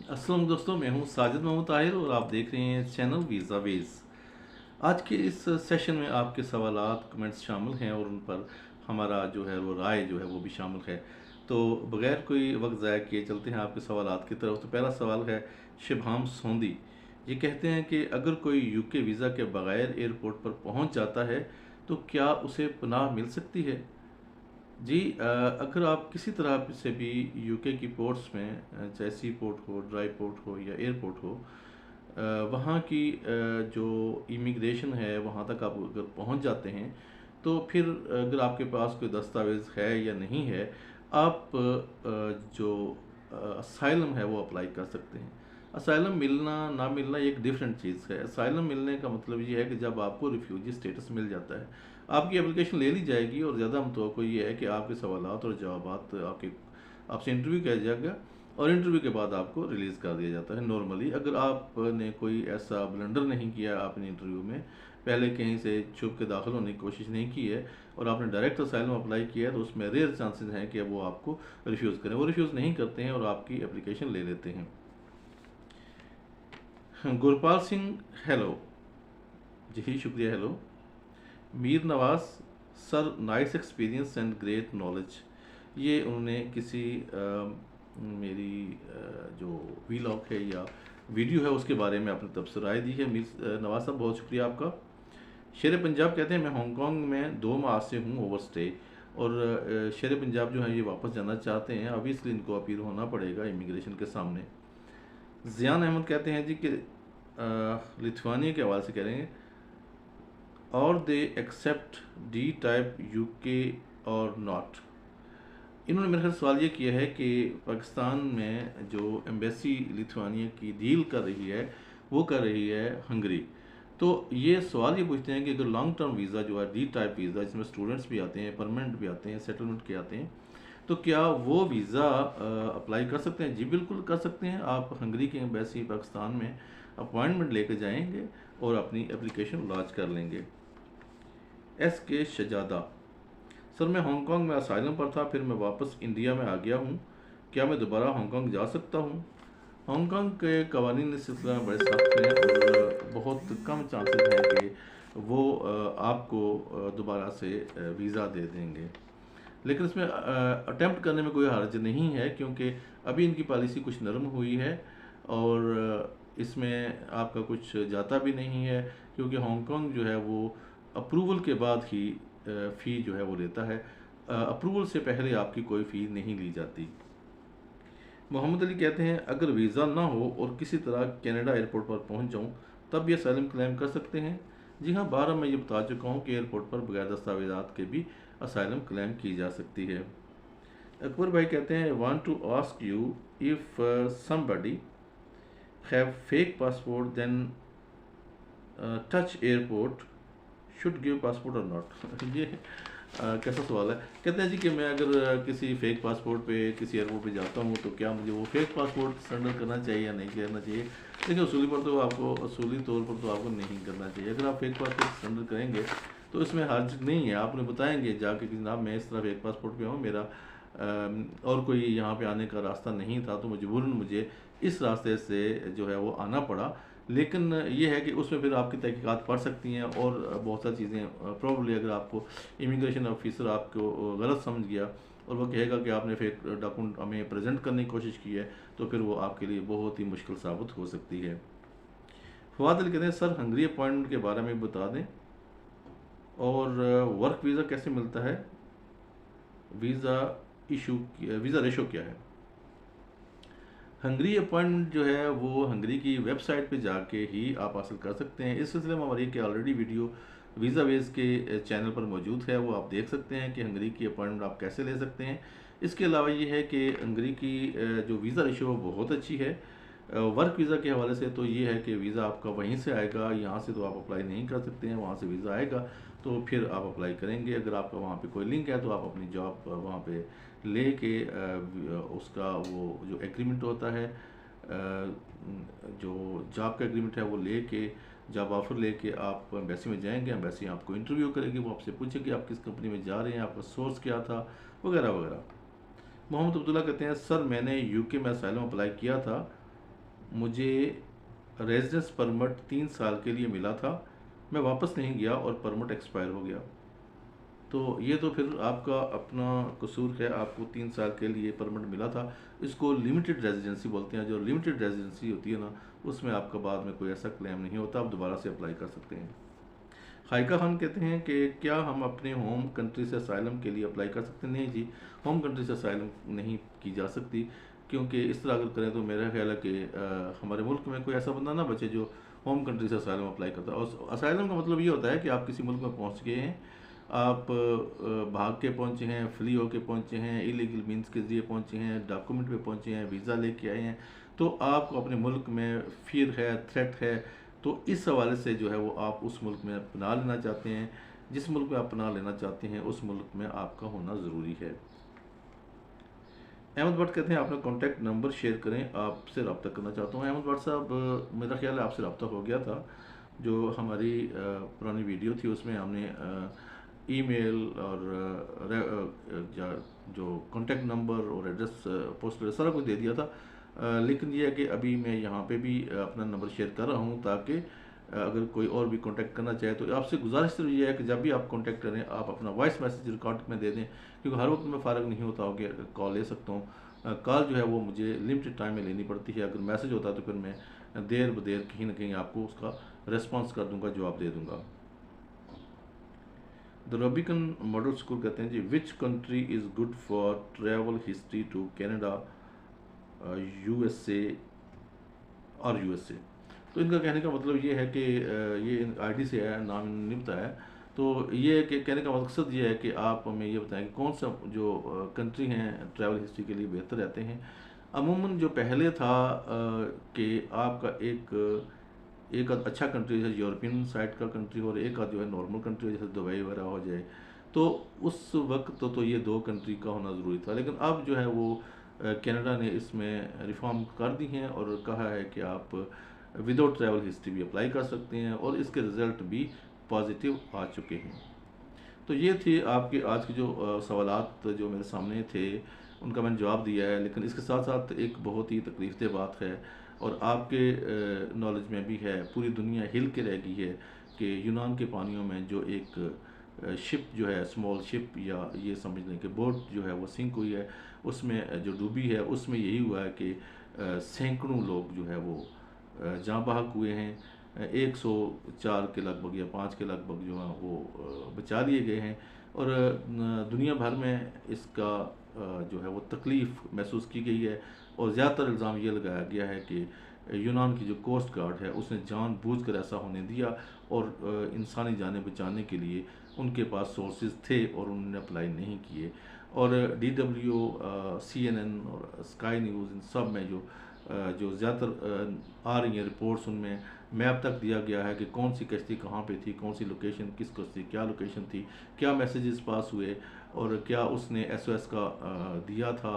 अस्सलाम दोस्तों, मैं हूं साजिद मोहम्मद ताहिर और आप देख रहे हैं चैनल वीज़ा वेज। आज के इस सेशन में आपके सवालात कमेंट्स शामिल हैं और उन पर हमारा जो है वो राय जो है वो भी शामिल है। तो बगैर कोई वक्त ज़ाया किए चलते हैं आपके सवालात की तरफ। तो पहला सवाल है शिभाम सोंदी। ये कहते हैं कि अगर कोई यूके वीज़ा के बगैर एयरपोर्ट पर पहुंच जाता है तो क्या उसे पनाह मिल सकती है? जी, अगर आप किसी तरह से भी यूके की पोर्ट्स में, चाहे सी पोर्ट हो, ड्राई पोर्ट हो या एयरपोर्ट हो, वहाँ की जो इमिग्रेशन है वहाँ तक आप अगर पहुँच जाते हैं तो फिर अगर आपके पास कोई दस्तावेज़ है या नहीं है, आप जो असाइलम है वो अप्लाई कर सकते हैं। असाइलम मिलना ना मिलना एक डिफरेंट चीज़ है। असाइलम मिलने का मतलब ये है कि जब आपको रिफ्यूजी स्टेटस मिल जाता है, आपकी एप्लीकेशन ले ली जाएगी और ज़्यादा तो ये है कि आपके सवालात और जवाबात आपसे इंटरव्यू किया जाएगा और इंटरव्यू के बाद आपको रिलीज़ कर दिया जाता है। नॉर्मली अगर आपने कोई ऐसा ब्लंडर नहीं किया, आपने इंटरव्यू में पहले कहीं से छुप के दाखिल होने की कोशिश नहीं की है और आपने डायरेक्ट असाइलम अप्लाई किया है, तो उसमें रेयर चांसेस हैं कि वो आपको रिफ्यूज़ करें। वो रिफ्यूज़ नहीं करते हैं और आपकी एप्लीकेशन ले लेते हैं। गुरपाल सिंह, हेलो जी, शुक्रिया, hello. Mir Nawaz, sir nice experience and great knowledge. ये उन्होंने किसी मेरी जो वीलॉग है या वीडियो है उसके बारे में अपनी तरफ से राय दी है। मीर नवाज साहब, बहुत शुक्रिया आपका। शेर पंजाब कहते हैं मैं हांगकांग में 2 माह से हूँ ओवर स्टे और शेर पंजाब जो है ये वापस जाना चाहते हैं। ऑब्वियसली इनको अपील होना पड़ेगा इमिग्रेशन के सामने। ज़ियान अहमद कहते हैं जी कि लिथुआनिया के हवाले से कह रहे हैं, और they accept D type UK और नॉट। इन्होंने मेरे ख्याल सवाल ये किया है कि पाकिस्तान में जो एम्बेसी लिथुआनिया की डील कर रही है वो कर रही है हंगरी। तो ये सवाल ये पूछते हैं कि अगर लॉन्ग टर्म वीज़ा जो है डी टाइप वीज़ा, जिसमें स्टूडेंट्स भी आते हैं, परमानेंट भी आते हैं, सेटलमेंट के आते हैं, तो क्या वो वीज़ा अप्लाई कर सकते हैं? जी बिल्कुल कर सकते हैं। आप हंगरी की एम्बेसी पाकिस्तान में अपॉइंटमेंट लेकर जाएंगे और अपनी एप्लीकेशन लॉन्च कर लेंगे। एस के शजादा, सर मैं हांगकांग में असाइलम पर था, फिर मैं वापस इंडिया में आ गया हूँ, क्या मैं दोबारा हांगकांग जा सकता हूँ? हांगकांग के कवानीन इस सिलसिले में बड़े सख्त हैं और बहुत कम चांसेस हैं कि वो आपको दोबारा से वीज़ा दे देंगे। लेकिन इसमें अटेम्प्ट करने में कोई हर्ज नहीं है क्योंकि अभी इनकी पॉलिसी कुछ नरम हुई है और इसमें आपका कुछ जाता भी नहीं है, क्योंकि हांगकांग जो है वो अप्रूवल के बाद ही फ़ी जो है वो लेता है। अप्रूवल से पहले आपकी कोई फ़ी नहीं ली जाती। मोहम्मद अली कहते हैं अगर वीज़ा ना हो और किसी तरह कनाडा एयरपोर्ट पर पहुंच जाऊं तब भी असाइलम क्लेम कर सकते हैं? जी हाँ, 12 मैं ये बता चुका हूँ कि एयरपोर्ट पर बगैर दस्तावेज़ात के भी असाइलम क्लेम की जा सकती है। अकबर भाई कहते हैं want to ask you if somebody have fake passport then touch airport should give passport और नॉट। ये कैसा सवाल है? कहते हैं जी कि मैं अगर किसी फेक पासपोर्ट पे किसी एयरपोर्ट पे जाता हूँ तो क्या मुझे वो फेक पासपोर्ट सरेंडर करना चाहिए या नहीं करना चाहिए? देखिए, असूली तौर पर तो आपको नहीं करना चाहिए। अगर आप फेक पासपोर्ट सरेंडर करेंगे तो इसमें हर्ज नहीं है। आपने बताएंगे जाके कि जनाब मैं इस तरह फेक पासपोर्ट पे हूँ, मेरा और कोई यहाँ पे आने का रास्ता नहीं था तो मजबूरन मुझे इस रास्ते से जो है वो आना पड़ा। लेकिन ये है कि उसमें फिर आपकी तहकीकात पड़ सकती हैं और बहुत सारी चीज़ें प्रॉब्ली अगर आपको इमिग्रेशन ऑफिसर आपको गलत समझ गया और वो कहेगा कि आपने फेक डॉक्यूमेंट हमें प्रेजेंट करने की कोशिश की है, तो फिर वो आपके लिए बहुत ही मुश्किल साबित हो सकती है। फवाद अली कहते हैं सर हंगरी अपॉइंटमेंट के बारे में बता दें और वर्क वीज़ा कैसे मिलता है, वीज़ा रेशो क्या है? हंगरी अपॉइंटमेंट जो है वो हंगरी की वेबसाइट पे जाके ही आप हासिल कर सकते हैं। इस सिलसिले में हमारी एक ऑलरेडी वीडियो वीज़ा वेज के चैनल पर मौजूद है, वो आप देख सकते हैं कि हंगरी की अपॉइंटमेंट आप कैसे ले सकते हैं। इसके अलावा ये है कि हंगरी की जो वीज़ा रेशो बहुत अच्छी है। वर्क वीज़ा के हवाले से तो ये है कि वीज़ा आपका वहीं से आएगा, यहाँ से तो आप अप्लाई नहीं कर सकते हैं, वहाँ से वीज़ा आएगा तो फिर आप अप्लाई करेंगे। अगर आपका वहाँ पे कोई लिंक है तो आप अपनी जॉब वहाँ पे ले के उसका वो जो एग्रीमेंट होता है, जो जॉब का एग्रीमेंट है वो ले के जॉब ऑफ़र लेके आप एम्बेसी में जाएंगे। एम्बेसी आपको इंटरव्यू करेगी, वो आपसे पूछेगी आप किस कंपनी में जा रहे हैं, आपका सोर्स क्या था, वगैरह वगैरह। मोहम्मद अब्दुल्ला कहते हैं सर मैंने यूके में असाइलम अप्लाई किया था मुझे रेजिडेंस परमिट 3 साल के लिए मिला था, मैं वापस नहीं गया और परमिट एक्सपायर हो गया। तो ये तो फिर आपका अपना कसूर है, आपको 3 साल के लिए परमिट मिला था। इसको लिमिटेड रेजिडेंसी बोलते हैं। जो लिमिटेड रेजिडेंसी होती है ना, उसमें आपका बाद में कोई ऐसा क्लेम नहीं होता, आप दोबारा से अप्लाई कर सकते हैं। हाइका खान कहते हैं कि क्या हम अपने होम कंट्री से असाइलम के लिए अप्लाई कर सकते हैं? नहीं जी, होम कंट्री से असाइलम नहीं की जा सकती, क्योंकि इस तरह अगर करें तो मेरा ख्याल है कि हमारे मुल्क में कोई ऐसा बंदा ना बचे जो होम कंट्री से असाइलम अप्लाई करता है। और असाइलम का मतलब ये होता है कि आप किसी मुल्क में पहुंच गए हैं, आप भाग के पहुंचे हैं, फ्ली होके पहुंचे हैं, इलीगल मीन्स के ज़रिए पहुंचे हैं, डॉक्यूमेंट पे पहुंचे हैं, वीज़ा लेके आए हैं, तो आपको अपने मुल्क में फिर है, थ्रेट है, तो इस हवाले से जो है वो आप उस मुल्क में पनाह लेना चाहते हैं। जिस मुल्क में आप पनाह लेना चाहते हैं उस मुल्क में आपका होना ज़रूरी है। अहमद भट्ट कहते हैं अपना कॉन्टैक्ट नंबर शेयर करें, आपसे रब्ता करना चाहता हूँ। अहमद भट्ट साहब, मेरा ख्याल है आपसे रब्ता हो गया था। जो हमारी पुरानी वीडियो थी उसमें हमने ईमेल और जो कॉन्टैक्ट नंबर और एड्रेस, पोस्टल सारा कुछ दे दिया था। लेकिन ये है कि अभी मैं यहाँ पे भी अपना नंबर शेयर कर रहा हूँ, ताकि अगर कोई और भी कांटेक्ट करना चाहे तो आपसे गुजारिश तो ये है कि जब भी आप कांटेक्ट करें आप अपना वॉइस मैसेज रिकॉर्ड में दे दें, क्योंकि हर वक्त मैं फ़ारग नहीं होता हूँ कि कॉल ले सकता हूँ। कॉल जो है वो मुझे लिमिटेड टाइम में लेनी पड़ती है। अगर मैसेज होता है तो फिर मैं देर ब देर कहीं ना कहीं आपको उसका रिस्पॉन्स कर दूंगा, जवाब दे दूंगा। द रबिकन मॉडल स्कूल कहते हैं जी, which country is good for travel history to Canada, USA और यूएसए। तो इनका कहने का मतलब ये है कि ये आईडी से है, नाम नहीं बताया। तो ये है कि कहने का मकसद ये है कि आप हमें ये बताएं कि कौन सा जो कंट्री हैं ट्रैवल हिस्ट्री के लिए बेहतर रहते हैं। अमूमन जो पहले था कि आपका एक अच्छा कंट्री जैसे यूरोपियन साइड का कंट्री और एक जो है नॉर्मल कंट्री जैसे दुबई वगैरह हो जाए, तो उस वक्त तो ये दो कंट्री का होना ज़रूरी था। लेकिन अब जो है वो कनाडा ने इसमें रिफॉर्म कर दी हैं और कहा है कि आप विदाउट ट्रैवल हिस्ट्री भी अप्लाई कर सकते हैं और इसके रिज़ल्ट भी पॉजिटिव आ चुके हैं। तो ये थी आपके आज के जो सवालात जो मेरे सामने थे, उनका मैंने जवाब दिया है। लेकिन इसके साथ साथ एक बहुत ही तकलीफ़देह बात है और आपके नॉलेज में भी है, पूरी दुनिया हिल के रह गई है कि यूनान के पानियों में जो एक शिप जो है, स्मॉल शिप या ये समझ लें कि बोट जो है वो सिंक हुई है, उसमें जो डूबी है उसमें यही हुआ है कि सैकड़ों लोग जो है वो जाँ बहक हुए हैं। 104 के लगभग या 5 के लगभग जो हैं वो बचा लिए गए हैं और दुनिया भर में इसका जो है वो तकलीफ़ महसूस की गई है। और ज़्यादातर इल्ज़ाम ये लगाया गया है कि यूनान की जो कोस्ट गार्ड है उसने जानबूझकर ऐसा होने दिया और इंसानी जानें बचाने के लिए उनके पास सोर्सेज थे और उन्होंने अप्लाई नहीं किए। और DW, CNN और स्काई न्यूज़, इन सब में जो ज़्यादातर आ रही हैं रिपोर्ट्स, उनमें मैप तक दिया गया है कि कौन सी कश्ती कहाँ पे थी, कौन सी लोकेशन, किस कश्ती क्या लोकेशन थी, क्या मैसेजेस पास हुए और क्या उसने SOS का दिया था,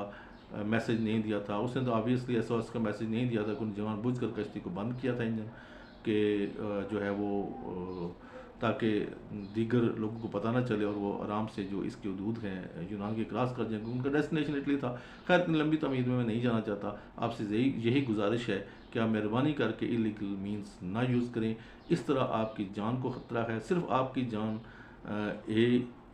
मैसेज नहीं दिया था। उसने तो ऑब्वियसली SOS का मैसेज नहीं दिया था, उन्होंने जानबूझकर कश्ती को बंद किया था इंजन के जो है वो ताकि दीगर लोगों को पता ना चले और वो आराम से जो इसके हदूद हैं यूनान के क्रॉस कर जाएंगे। उनका डेस्टिनेशन इटली था। खैर इतनी लंबी तमीद में मैं नहीं जाना चाहता। आपसे यही गुजारिश है कि आप मेहरबानी करके इलीगल मीन्स ना यूज़ करें। इस तरह आपकी जान को ख़तरा है। सिर्फ आपकी जान ये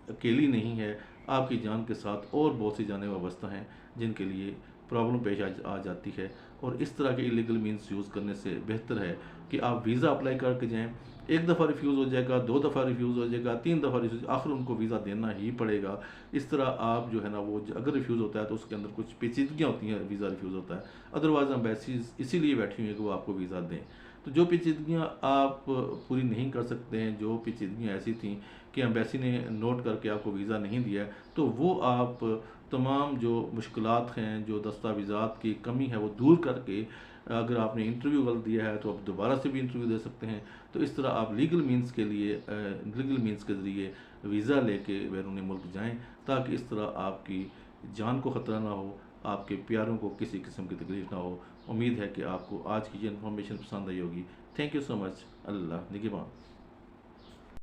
अकेली नहीं है, आपकी जान के साथ और बहुत सी जानें वाबस्ता हैं जिनके लिए प्रॉब्लम पेश आ जाती है। और इस तरह के इलीगल मीन्स यूज़ करने से बेहतर है कि आप वीज़ा अप्लाई करके जाएँ। एक दफ़ा रिफ्यूज़ हो जाएगा, 2 दफ़ा रिफ्यूज़ हो जाएगा, 3 दफ़ा रिफ्यूज़, आखिर उनको वीज़ा देना ही पड़ेगा। इस तरह आप जो है ना वो अगर रिफ्यूज़ होता है तो उसके अंदर कुछ पेचीदगियाँ होती हैं, वीज़ा रिफ्यूज़ होता है। अदरवाइज़ एम्बेसीज इसीलिए बैठी हुई है कि वो आपको वीज़ा दें। तो जो पेचीदगियाँ आप पूरी नहीं कर सकते हैं, जो पेचीदगियाँ ऐसी थी कि एम्बेसी ने नोट करके आपको वीज़ा नहीं दिया है, तो वो आप तमाम जो मुश्किलात हैं, जो दस्तावेज़ात की कमी है, वो दूर करके अगर आपने इंटरव्यू गलत दिया है तो आप दोबारा से भी इंटरव्यू दे सकते हैं। तो इस तरह आप लीगल मीन्स के लिए लीगल मीन्स के ज़रिए वीज़ा लेके बैरून मुल्क जाएं, ताकि इस तरह आपकी जान को ख़तरा ना हो, आपके प्यारों को किसी किस्म की तकलीफ़ ना हो। उम्मीद है कि आपको आज की ये इन्फॉर्मेशन पसंद आई होगी। Thank you so much. अल्लाह निगहबान।